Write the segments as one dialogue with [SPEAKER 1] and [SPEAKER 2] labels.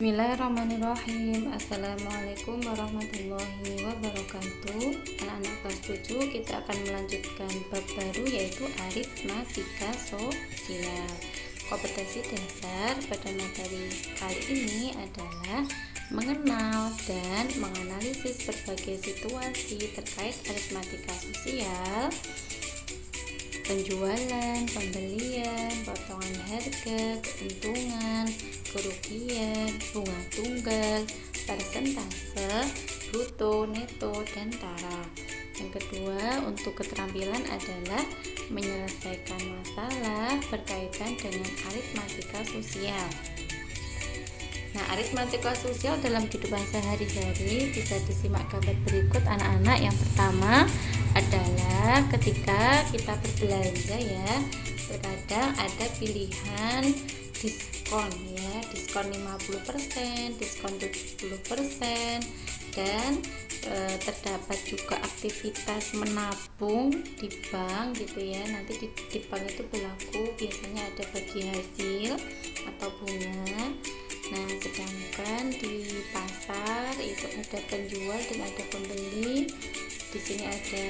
[SPEAKER 1] Bismillahirrahmanirrahim. Assalamualaikum warahmatullahi wabarakatuh. Anak-anak kelas 7, kita akan melanjutkan bab baru, yaitu aritmatika sosial. Kompetensi dasar pada materi kali ini adalah mengenal dan menganalisis berbagai situasi terkait aritmatika sosial, penjualan, pembelian, potongan harga, keuntungan, kerugian, bunga tunggal, persentase, bruto, neto, dan tara. Yang kedua, untuk keterampilan adalah menyelesaikan masalah berkaitan dengan aritmatika sosial. Nah, aritmatika sosial dalam kehidupan sehari-hari bisa disimak gambar berikut anak-anak. Yang pertama adalah ketika kita berbelanja ya, terkadang ada pilihan diskon ya, diskon 50%, diskon 70%, dan terdapat juga aktivitas menabung di bank gitu ya. Nanti di bank itu berlaku biasanya ada bagi hasil atau bunga. Nah, sedangkan di pasar itu ada penjual dan ada pembeli. Di sini ada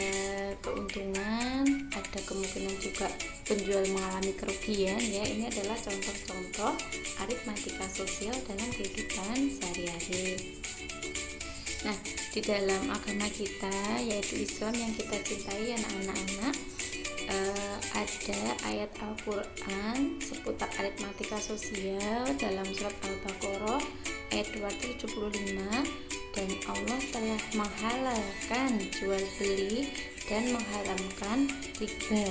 [SPEAKER 1] keuntungan, ada kemungkinan juga penjual mengalami kerugian ya. Ini adalah contoh-contoh aritmatika sosial dalam kehidupan sehari-hari. Nah, di dalam agama kita yaitu Islam yang kita cintai anak-anak, ada ayat Al-Quran seputar aritmatika sosial dalam surat Al-Baqarah ayat 275, dan Allah telah menghalalkan jual beli dan mengharamkan riba.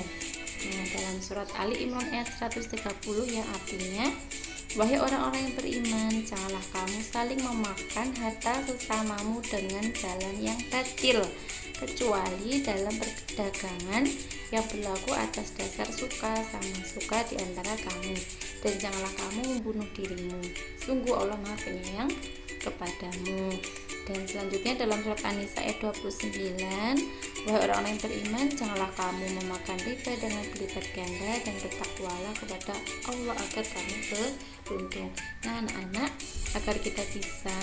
[SPEAKER 1] Nah, dalam surat Ali Imran ayat 130 yang artinya, wahai orang-orang yang beriman, janganlah kamu saling memakan harta sesamamu dengan jalan yang batil, kecuali dalam perdagangan yang berlaku atas dasar suka sama suka di antara kamu, dan janganlah kamu membunuh dirimu, sungguh Allah Maha Penyayang kepadamu. Dan selanjutnya dalam surat An-Nisa ayat 29, wahai orang-orang yang beriman, janganlah kamu memakan riba dengan berlipat ganda, dan bertakwalah kepada Allah agar kamu beruntung. Nah, anak-anak, agar kita bisa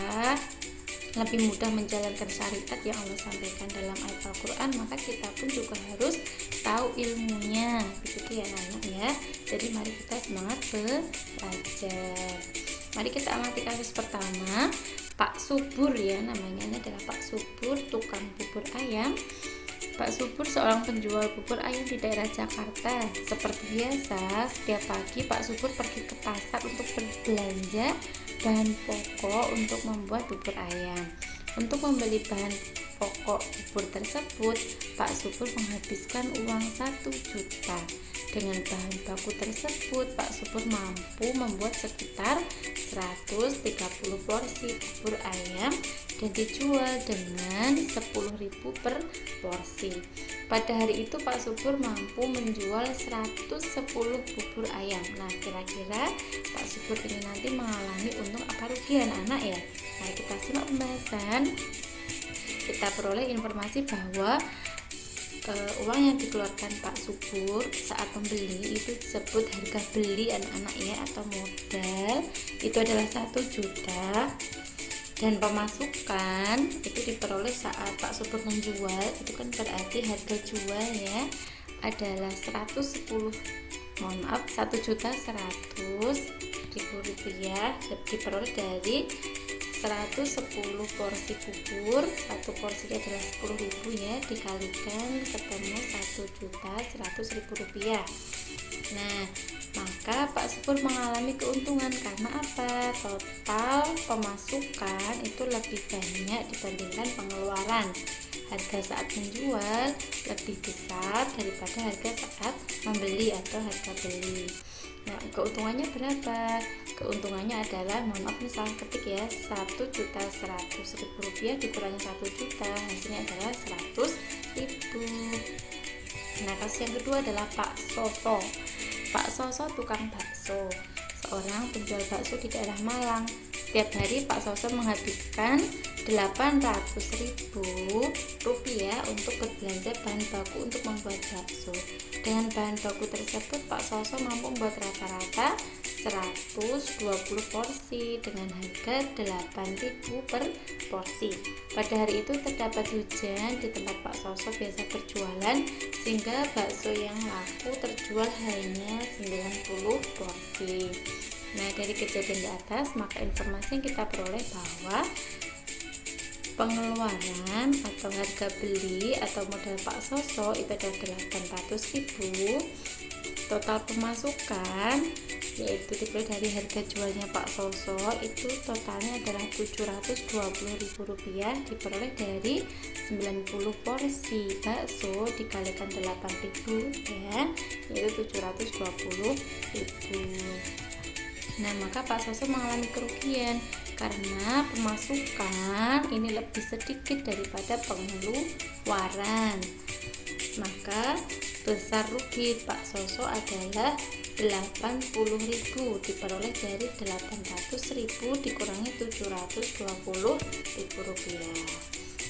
[SPEAKER 1] lebih mudah menjalankan syariat yang Allah sampaikan dalam ayat Al-Quran, maka kita pun juga harus tahu ilmunya, begitu ya anak-anak ya. Jadi mari kita semangat belajar. Mari kita amati kasus pertama. Pak Subur ya, namanya ini adalah Pak Subur, tukang bubur ayam. Pak Subur seorang penjual bubur ayam di daerah Jakarta. Seperti biasa, setiap pagi Pak Subur pergi ke pasar untuk berbelanja bahan pokok untuk membuat bubur ayam. Untuk membeli bahan pokok bubur tersebut, Pak Subur menghabiskan uang 1 juta. Dengan bahan baku tersebut, Pak Subur mampu membuat sekitar 130 porsi bubur ayam dan dijual dengan 10.000 per porsi. Pada hari itu Pak Subur mampu menjual 110 bubur ayam. Nah, kira-kira Pak Subur ini nanti mengalami untung apa rugi anak-anak ya? Mari kita simak pembahasan. Kita peroleh informasi bahwa uang yang dikeluarkan Pak Subur saat membeli itu disebut harga beli anak-anak ya, atau modal itu adalah 1 juta, dan pemasukan itu diperoleh saat Pak Subur menjual, itu kan berarti harga jual ya adalah 110, mohon maaf, 1.100.000 rupiah, diperoleh dari 110 porsi bubur. Satu porsinya adalah 10.000 ya, dikalikan ketemu 1.100.000 rupiah. Nah, maka Pak Subur mengalami keuntungan karena apa? Total pemasukan itu lebih banyak dibandingkan pengeluaran. Harga saat menjual lebih besar daripada harga saat membeli atau harga beli. Nah, keuntungannya berapa? Keuntungannya adalah, mohon maaf ini salah ketik ya, 1.100.000 rupiah dikurangi 1 juta, hasilnya adalah 100.000. Nah, kasus yang kedua adalah Pak Soso. Pak Soso tukang bakso, seorang penjual bakso di daerah Malang. Setiap hari Pak Soso menghabiskan 800.000 rupiah untuk berbelanja bahan baku untuk membuat bakso. Dengan bahan baku tersebut Pak Soso mampu membuat rata-rata 120 porsi dengan harga 8.000 per porsi. Pada hari itu terdapat hujan di tempat Pak Soso biasa berjualan, sehingga bakso yang laku terjual hanya 90 porsi. Nah, dari kejadian di atas, maka informasi yang kita peroleh bahwa pengeluaran atau harga beli atau modal Pak Soso itu adalah 800.000. Total pemasukan yaitu diperoleh dari harga jualnya Pak Soso itu totalnya adalah Rp720.000 diperoleh dari 90 porsi bakso dikalikan 8.000 ya, yaitu 720.000. Nah, maka Pak Soso mengalami kerugian karena pemasukan ini lebih sedikit daripada pengeluaran. Maka besar rugi Pak Soso adalah 80.000 diperoleh dari 800.000 dikurangi 720.000 rupiah.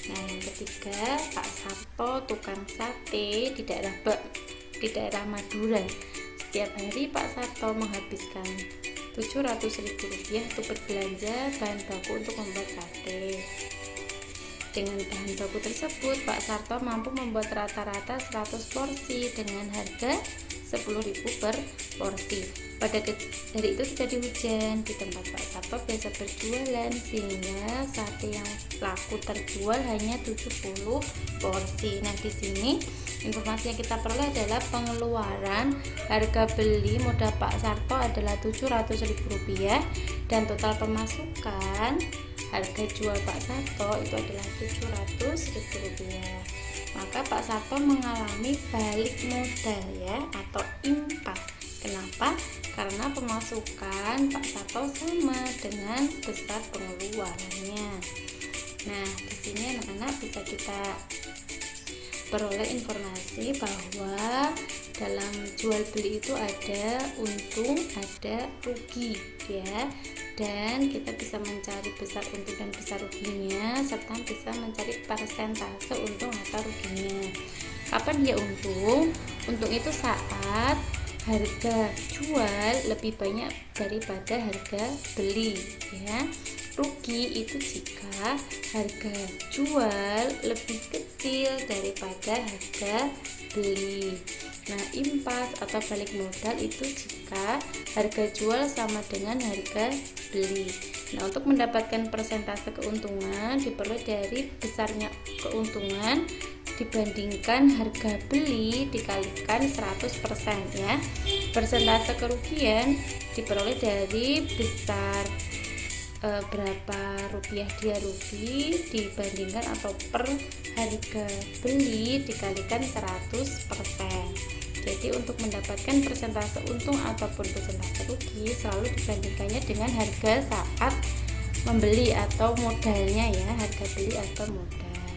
[SPEAKER 1] Nah, yang ketiga, Pak Sarto tukang sate di daerah Madura. Setiap hari Pak Sarto menghabiskan Rp700.000 untuk berbelanja bahan baku untuk membuat sate. Dengan bahan baku tersebut, Pak Sarto mampu membuat rata-rata 100 porsi dengan harga Rp10.000 per porsi. Pada hari itu terjadi hujan di tempat Pak Sarto biasa berjualan, sehingga sate yang laku terjual hanya 70 porsi. Nah, di sini informasi yang kita peroleh adalah pengeluaran harga beli modal Pak Sarto adalah Rp700.000 dan total pemasukan harga jual Pak Sarto itu adalah Rp700.000. Maka Pak Sarto mengalami balik modal ya, atau impas. Kenapa? Karena pemasukan Pak Sarto sama dengan besar pengeluarannya. Nah, di sini anak-anak bisa kita peroleh informasi bahwa dalam jual beli itu ada untung, ada rugi ya, dan kita bisa mencari besar untung dan besar ruginya serta bisa mencari persentase untung atau ruginya. Kapan dia untung? Untung itu saat harga jual lebih banyak daripada harga beli ya. Rugi itu jika harga jual lebih kecil daripada harga beli. Nah, impas atau balik modal itu jika harga jual sama dengan harga beli. Nah, untuk mendapatkan persentase keuntungan diperoleh dari besarnya keuntungan dibandingkan harga beli dikalikan 100% ya. Persentase kerugian diperoleh dari besar berapa rupiah dia rugi dibandingkan atau per harga beli dikalikan 100%. Jadi untuk mendapatkan persentase untung ataupun persentase rugi selalu dibandingkannya dengan harga saat membeli atau modalnya ya, harga beli atau modal.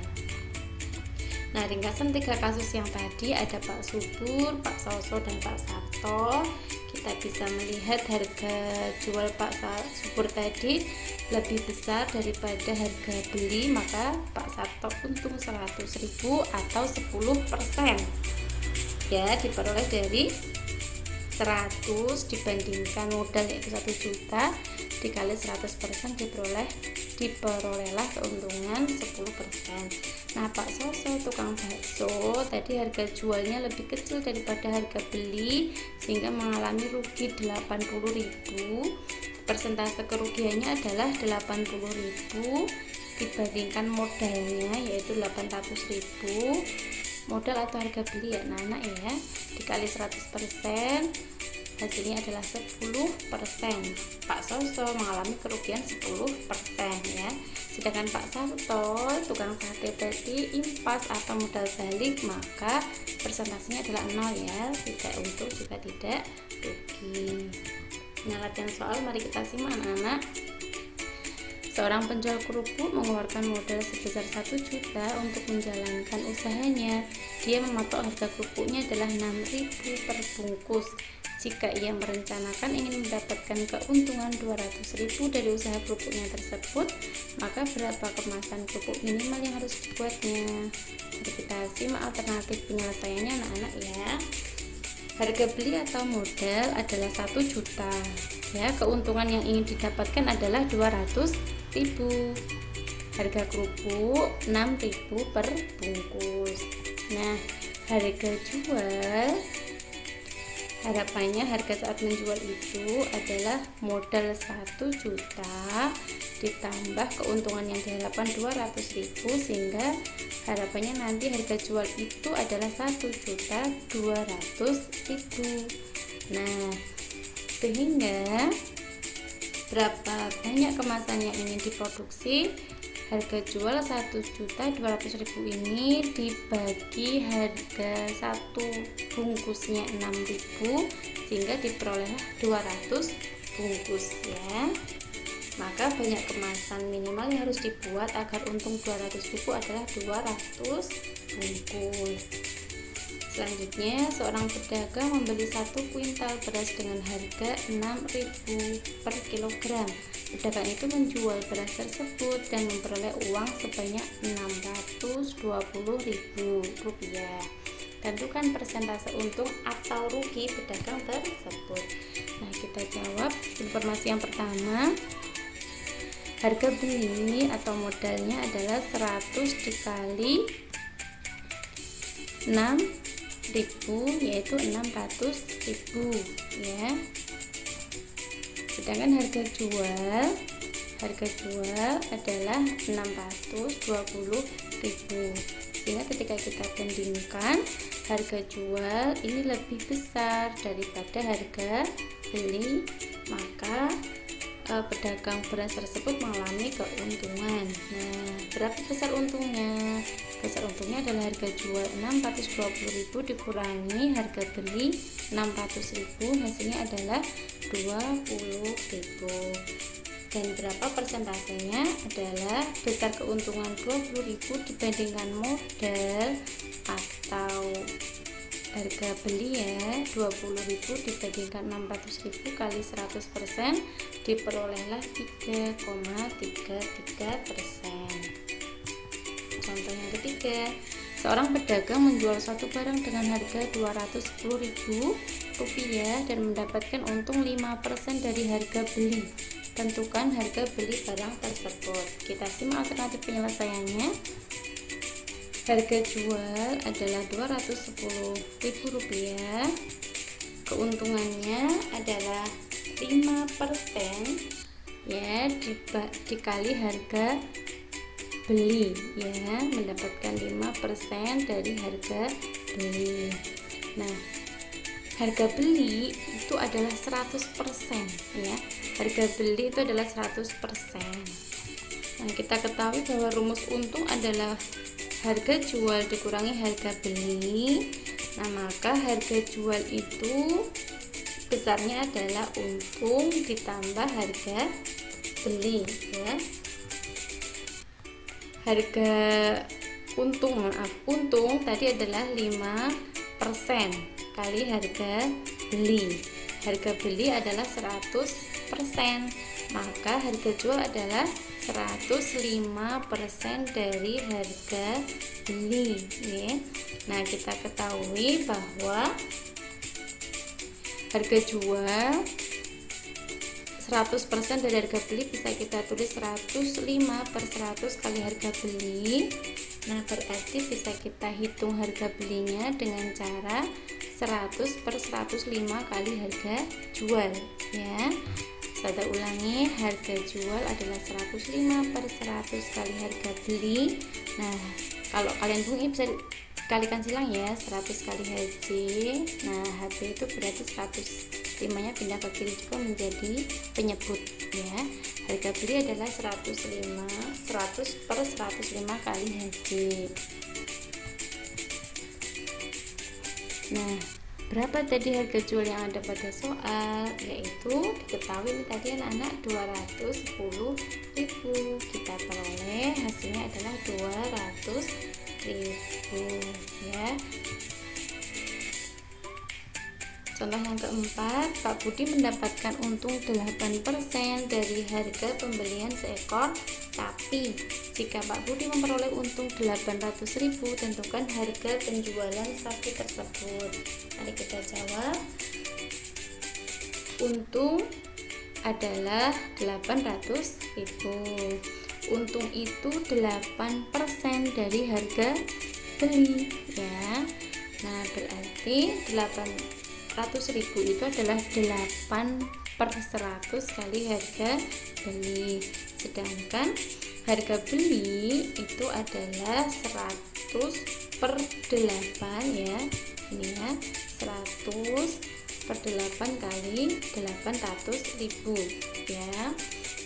[SPEAKER 1] Nah, ringkasan 3 kasus yang tadi ada Pak Subur, Pak Soso, dan Pak Sarto. Kita bisa melihat harga jual Pak Subur tadi lebih besar daripada harga beli, maka Pak Sarto untung 100.000 atau 10% ya, diperoleh dari 100 dibandingkan modal yaitu 1 juta dikali 100% diperolehlah keuntungan 10%. Nah, Pak Soso tukang bakso tadi harga jualnya lebih kecil daripada harga beli sehingga mengalami rugi 80.000. Persentase kerugiannya adalah 80.000 dibandingkan modalnya yaitu 800.000. Modal atau harga beli ya anak-anak ya, dikali 100% hasilnya adalah 10%. Pak Soso mengalami kerugian 10% ya. Sedangkan Pak Sarto tukang sate tadi impas atau modal balik, maka persentasenya adalah 0 ya, tidak untung juga tidak rugi. Nah, latihan soal mari kita simak anak-anak. Seorang penjual kerupuk mengeluarkan modal sebesar 1 juta untuk menjalankan usahanya. Dia mematok harga kerupuknya adalah 6.000 per bungkus. Jika ia merencanakan ingin mendapatkan keuntungan 200.000 dari usaha kerupuknya tersebut, maka berapa kemasan kerupuk minimal yang harus dibuatnya? Mari kita simak alternatif penyelesaiannya anak-anak ya. Harga beli atau modal adalah 1 juta. Ya, keuntungan yang ingin didapatkan adalah 200.000. Harga kerupuk 6.000 per bungkus. Nah, harga jual, harapannya harga saat menjual itu adalah modal 1 juta ditambah keuntungan yang diharapkan 200.000, sehingga harapannya nanti harga jual itu adalah 1.200.000. Nah, sehingga berapa banyak kemasan yang ingin diproduksi, harga jual 1.200.000 ini dibagi harga satu bungkusnya 6.000, sehingga diperoleh 200 bungkus ya. Maka banyak kemasan minimal yang harus dibuat agar untung 200.000 adalah 200 bungkus. Selanjutnya, seorang pedagang membeli 1 kuintal beras dengan harga 6.000 per kilogram. Pedagang itu menjual beras tersebut dan memperoleh uang sebanyak 620.000 rupiah. Tentukan persentase untung atau rugi pedagang tersebut. Nah, kita jawab informasi yang pertama. Harga beli atau modalnya adalah 100 dikali 6.000, yaitu 600.000 ya. Sedangkan harga jual adalah 620.000. Sehingga ketika kita bandingkan, harga jual ini lebih besar daripada harga beli, maka pedagang beras tersebut mengalami keuntungan. Nah, berapa besar untungnya? Besar untungnya adalah harga jual 620.000 dikurangi harga beli 600.000, hasilnya adalah 20.000. Dan berapa persentasenya? Adalah besar keuntungan 20.000 dibandingkan modal atau harga beli ya, 20.000 dibandingkan 600.000 kali 100%, diperolehlah 3,33%. Contoh yang ketiga, seorang pedagang menjual suatu barang dengan harga 210.000 rupiah dan mendapatkan untung 5% dari harga beli. Tentukan harga beli barang tersebut. Kita simak alternatif penyelesaiannya. Harga jual adalah 210.000 rupiah. Keuntungannya adalah 5% ya, dikali harga beli ya, mendapatkan 5% dari harga beli. Nah, harga beli itu adalah 100% ya. Harga beli itu adalah 100%. Nah, kita ketahui bahwa rumus untung adalah harga jual dikurangi harga beli. Nah, maka harga jual itu besarnya adalah untung ditambah harga beli ya. Harga untung tadi adalah 5% kali harga beli. Harga beli adalah 100%, maka harga jual adalah 105% dari harga beli ya. Nah, kita ketahui bahwa harga jual 100% dari harga beli bisa kita tulis 105/100 kali harga beli. Nah, berarti bisa kita hitung harga belinya dengan cara 100/105 kali harga jual ya. Saya ulangi, harga jual adalah 105/100 kali harga beli. Nah, kalau kalian bunyi bisa kalikan silang ya, 100 kali HJ. Nah, HB itu berarti 105 nya pindah ke kiri juga menjadi penyebut ya. Harga beli adalah 100/105 kali HJ. Nah, berapa tadi harga jual yang ada pada soal? Yaitu diketahui ini tadi anak-anak 210.000. Kita peroleh hasilnya adalah 200.000 ya. Contoh yang keempat, Pak Budi mendapatkan untung 8% dari harga pembelian seekor sapi. Jika Pak Budi memperoleh untung 800.000, tentukan harga penjualan sapi tersebut. Mari kita jawab. Untung adalah 800.000. Untung itu 8% dari harga beli ya. Nah, berarti 800.000 itu adalah 8/100 kali harga beli. Sedangkan harga beli itu adalah 100/8 ya. Ini ya, 100/8 kali 800.000 ya.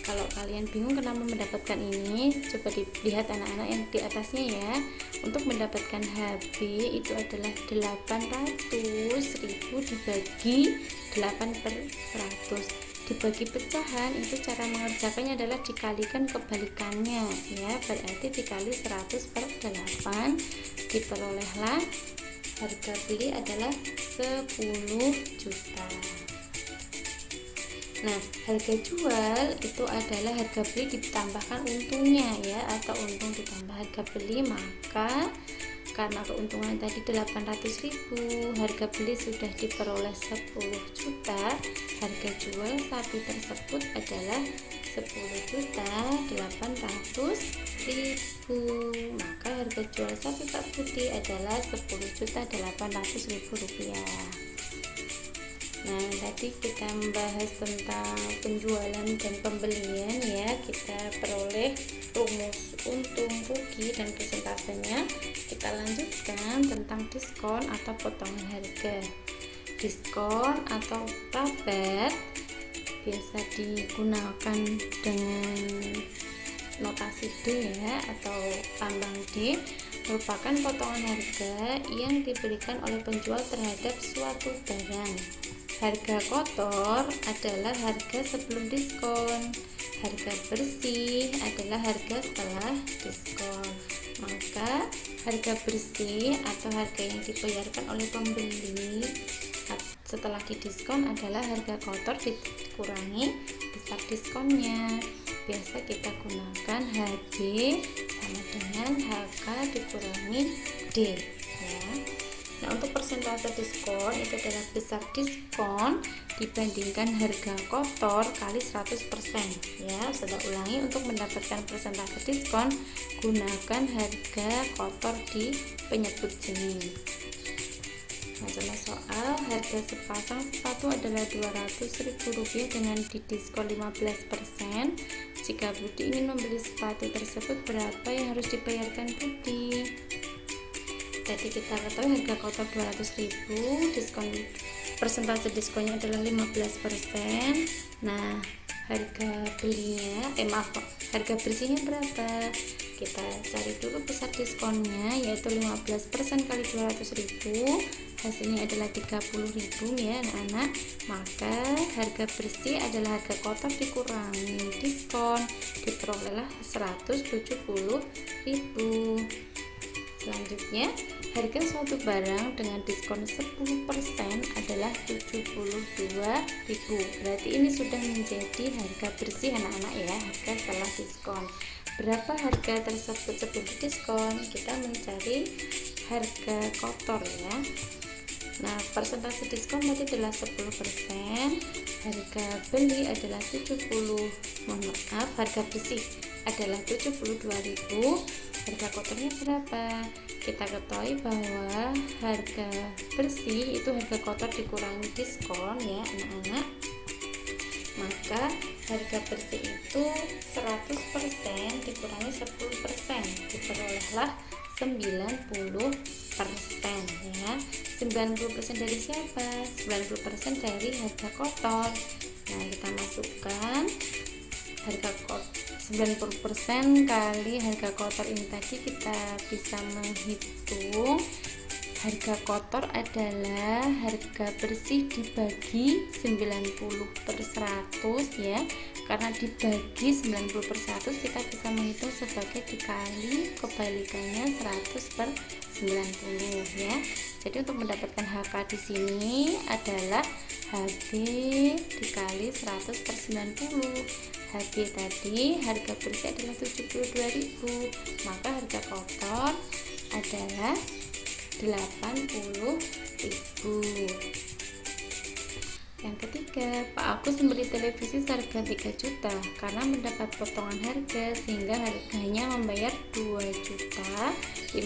[SPEAKER 1] Kalau kalian bingung kenapa mendapatkan ini, coba dilihat anak-anak yang di atasnya ya. Untuk mendapatkan HB itu adalah 800.000 dibagi 8/100. Dibagi pecahan itu cara mengerjakannya adalah dikalikan kebalikannya ya. Berarti dikali 100/8, diperolehlah harga beli adalah 10 juta. Nah, harga jual itu adalah harga beli ditambahkan untungnya ya, atau untung ditambah harga beli. Maka karena keuntungan tadi 800.000, harga beli sudah diperoleh 10 juta, harga jual sapi tersebut adalah 10.800.000. Maka harga jual sapi Pak Budi adalah 10.800.000 rupiah. Nah, tadi kita membahas tentang penjualan dan pembelian ya. Kita peroleh rumus untung, rugi, dan persentasenya. Kita lanjutkan tentang diskon atau potongan harga. Diskon atau rabat biasa digunakan dengan notasi D ya, atau tambang D, merupakan potongan harga yang diberikan oleh penjual terhadap suatu barang. Harga kotor adalah harga sebelum diskon. Harga bersih adalah harga setelah diskon. Maka harga bersih atau harga yang dibayarkan oleh pembeli setelah didiskon adalah harga kotor dikurangi besar diskonnya. Biasa kita gunakan HB sama dengan HK dikurangi D ya. Nah, untuk persentase diskon itu adalah besar diskon dibandingkan harga kotor kali 100% ya. Saya ulangi, untuk mendapatkan persentase diskon gunakan harga kotor di penyebut jenis. Nah, contoh soal, harga sepasang sepatu adalah Rp200.000 dengan didiskon 15%. Jika Budi ingin membeli sepatu tersebut, berapa yang harus dibayarkan Budi? Jadi kita ketahui harga kotor 200.000, diskon persentase diskonnya adalah 15%. Nah, harga belinya harga bersihnya berapa? Kita cari dulu besar diskonnya, yaitu 15% kali 200.000, hasilnya adalah 30.000 ya anak-anak. Maka harga bersih adalah harga kotor dikurangi diskon, diperolehlah 170.000. Selanjutnya, harga suatu barang dengan diskon 10% adalah 72.000. Berarti ini sudah menjadi harga bersih anak-anak ya, harga setelah diskon. Berapa harga tersebut sebelum diskon? Kita mencari harga kotor ya. Nah, persentase diskon tadi adalah 10%, harga beli adalah harga bersih adalah 72.000. Harga kotornya berapa? Kita ketahui bahwa harga bersih itu harga kotor dikurangi diskon ya anak-anak. Maka harga bersih itu 100% dikurangi 10%, diperolehlah 90% ya. 90% dari siapa? 90% dari harga kotor. Nah, kita masukkan harga kotor 90% kali harga kotor ini tadi, kita bisa menghitung harga kotor adalah harga bersih dibagi 90/100 ya. Karena dibagi 90/100 kita bisa menghitung sebagai dikali kebalikannya 100/90 ya. Jadi untuk mendapatkan HK di sini adalah HB dikali 100/90. HG tadi harga bersih adalah 72.000, maka harga kotor adalah 80.000. Yang ketiga, Pak Agus membeli televisi seharga 3 juta karena mendapat potongan harga sehingga harganya membayar 2.550.000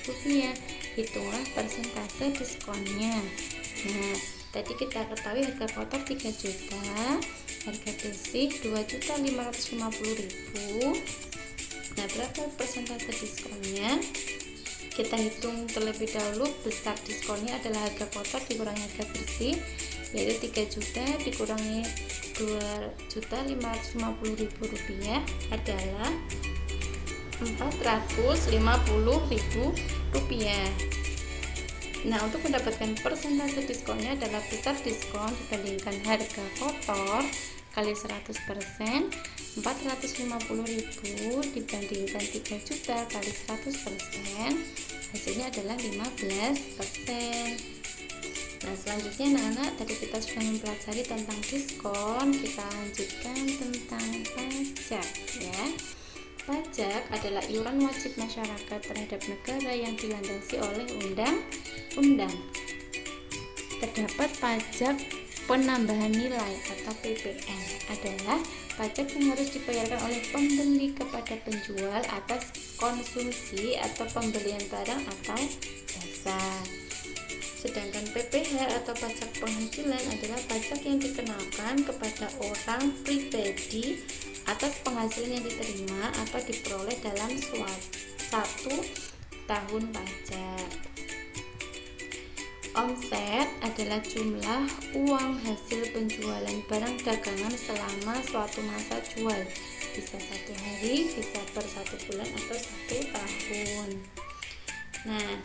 [SPEAKER 1] rupiah. Hitunglah persentase diskonnya. Nah, tadi kita ketahui harga kotor 3 juta, harga bersih 2.550.000. Nah, berapa persentase diskonnya? Kita hitung terlebih dahulu. Besar diskonnya adalah harga kotor dikurangi harga bersih, yaitu 3 juta dikurangi 2.550.000 rupiah adalah 450.000 rupiah. Nah, untuk mendapatkan persentase diskonnya adalah besar diskon dibandingkan harga kotor kali 100%, 450.000 dibandingkan 3 juta kali 100%, hasilnya adalah 15%. Nah, selanjutnya anak-anak, tadi kita sudah mempelajari tentang diskon, kita lanjutkan tentang pajak ya. Pajak adalah iuran wajib masyarakat terhadap negara yang dilandasi oleh undang-undang. Terdapat pajak penambahan nilai atau PPN adalah pajak yang harus dibayarkan oleh pembeli kepada penjual atas konsumsi atau pembelian barang atau jasa. Sedangkan PPH atau pajak penghasilan adalah pajak yang dikenakan kepada orang pribadi atas penghasilan yang diterima atau diperoleh dalam satu tahun pajak. Omset adalah jumlah uang hasil penjualan barang dagangan selama suatu masa jual, bisa 1 hari, bisa per 1 bulan atau 1 tahun. Nah,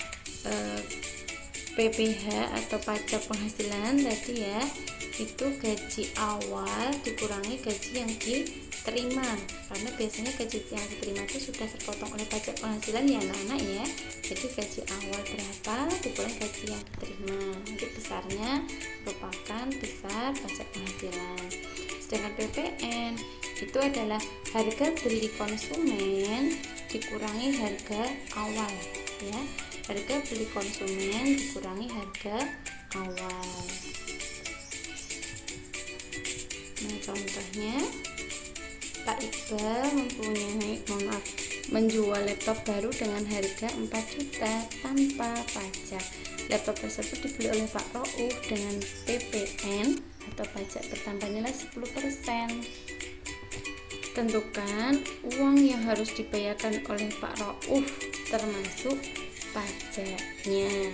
[SPEAKER 1] PPH atau pajak penghasilan tadi ya, itu gaji awal dikurangi gaji yang diterima, karena biasanya gaji yang diterima itu sudah terpotong oleh pajak penghasilan ya anak-anak ya. Jadi gaji awal berapa dikurangi gaji yang diterima, nanti besarnya merupakan besar pajak penghasilan. Sedangkan PPN itu adalah harga beli konsumen dikurangi harga awal ya, harga beli konsumen dikurangi harga awal. Nah, contohnya Pak Iqbal menjual laptop baru dengan harga 4 juta tanpa pajak. Laptop tersebut dibeli oleh Pak Rauf dengan PPN atau pajak bertambah nilai 10%. Tentukan uang yang harus dibayarkan oleh Pak Rauf termasuk pajaknya.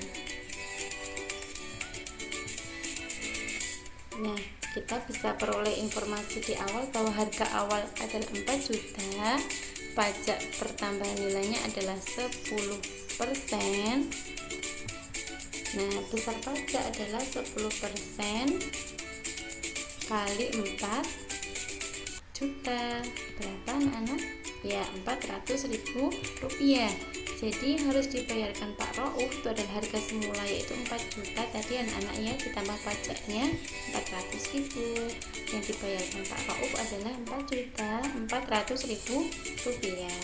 [SPEAKER 1] Nah, kita bisa peroleh informasi di awal bahwa harga awal adalah 4 juta, pajak pertambahan nilainya adalah 10%. Nah, besar pajak adalah 10% kali 4 juta. Berapa anak-anak? Ya, 400.000 rupiah. Jadi harus dibayarkan Pak Rauf itu adalah harga semula yaitu 4 juta tadi anak-anak ya, ditambah pajaknya 400.000. Yang dibayarkan Pak Rauf adalah 4.400.000 rupiah.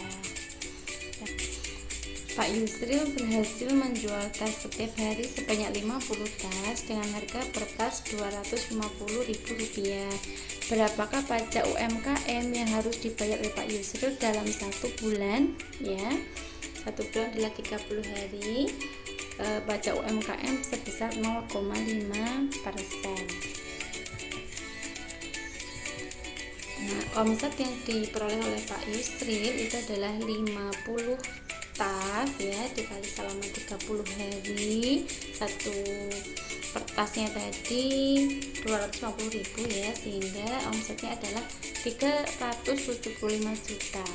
[SPEAKER 1] Pak Yusril berhasil menjual tas setiap hari sebanyak 50 tas dengan harga per tas 250.000 rupiah. Berapakah pajak UMKM yang harus dibayar oleh Pak Yusril dalam 1 bulan ya? 1 bulan adalah 30 hari. Pajak UMKM sebesar 0,5%. Nah, omset yang diperoleh oleh Pak Yusril itu adalah 50 tas ya, dikali selama 30 hari. Satu per tasnya tadi 250.000 ya, sehingga omsetnya adalah 375 juta.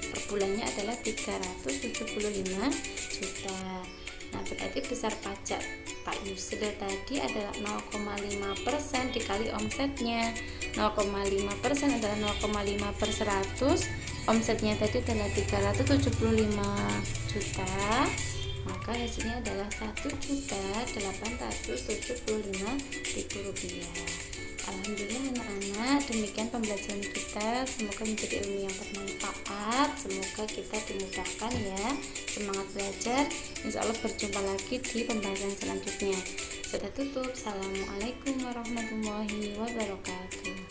[SPEAKER 1] Per bulannya adalah 375 juta. Nah, berarti besar pajak Pak Yusril tadi adalah 0,5% dikali omsetnya. 0,5% adalah 0,5 per 100. Omsetnya tadi adalah 375 juta. Maka hasilnya adalah 1.875.000 rupiah. Alhamdulillah anak-anak, demikian pembelajaran kita, semoga menjadi ilmu yang bermanfaat, semoga kita dimudahkan ya, semangat belajar. Insya Allah berjumpa lagi di pembahasan selanjutnya. Sudah tutup. Assalamualaikum warahmatullahi wabarakatuh.